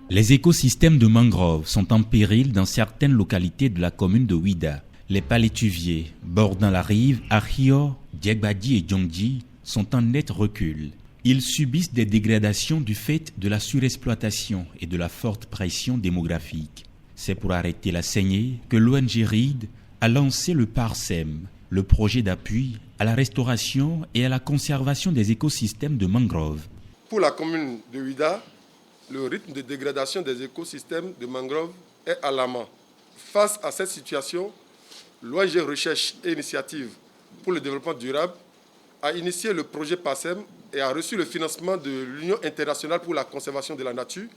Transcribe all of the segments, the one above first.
Les écosystèmes de mangroves sont en péril dans certaines localités de la commune de Ouida. Les palétuviers bordant la rive à Hio, Diegbadi et Djongji sont en net recul. Ils subissent des dégradations du fait de la surexploitation et de la forte pression démographique. C'est pour arrêter la saignée que l'ONG RID a lancé le PARSEM, le projet d'appui à la restauration et à la conservation des écosystèmes de mangroves. Pour la commune de Ouida, le rythme de dégradation des écosystèmes de mangroves est alarmant. Face à cette situation, l'ONG Recherche et Initiative pour le développement durable a initié le projet PARSEM et a reçu le financement de l'Union internationale pour la conservation de la nature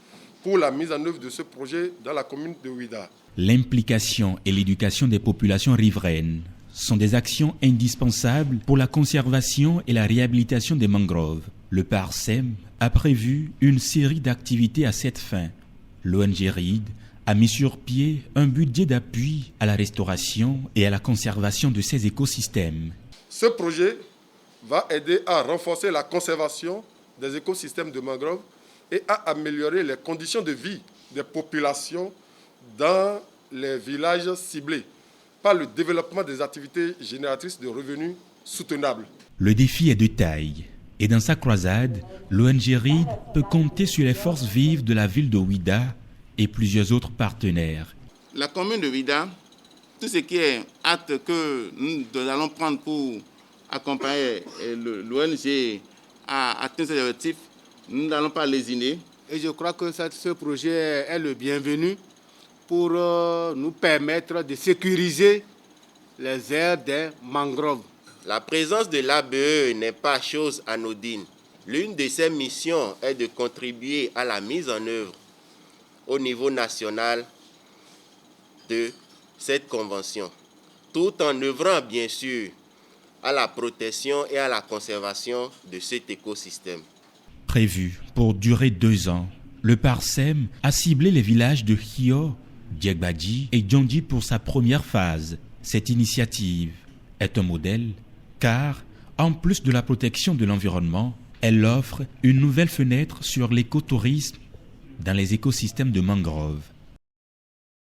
pour la mise en œuvre de ce projet dans la commune de Ouida. L'implication et l'éducation des populations riveraines sont des actions indispensables pour la conservation et la réhabilitation des mangroves. Le PARSEM a prévu une série d'activités à cette fin. L'ONG RID a mis sur pied un budget d'appui à la restauration et à la conservation de ces écosystèmes. Ce projet va aider à renforcer la conservation des écosystèmes de mangroves et à améliorer les conditions de vie des populations dans les villages ciblés par le développement des activités génératrices de revenus soutenables. Le défi est de taille et dans sa croisade, l'ONG RID peut compter sur les forces vives de la ville de Ouida et plusieurs autres partenaires. La commune de Ouida, tout ce qui est acte que nous allons prendre pour accompagner l'ONG à atteindre ses objectifs, nous n'allons pas lésiner. Et je crois que ce projet est le bienvenu pour nous permettre de sécuriser les aires des mangroves. La présence de l'ABE n'est pas chose anodine. L'une de ses missions est de contribuer à la mise en œuvre au niveau national de cette convention, tout en œuvrant bien sûr à la protection et à la conservation de cet écosystème. Prévu pour durer 2 ans, le PARSEM a ciblé les villages de Hio, Diegbadi et Djongji pour sa première phase. Cette initiative est un modèle car, en plus de la protection de l'environnement, elle offre une nouvelle fenêtre sur l'écotourisme dans les écosystèmes de mangroves.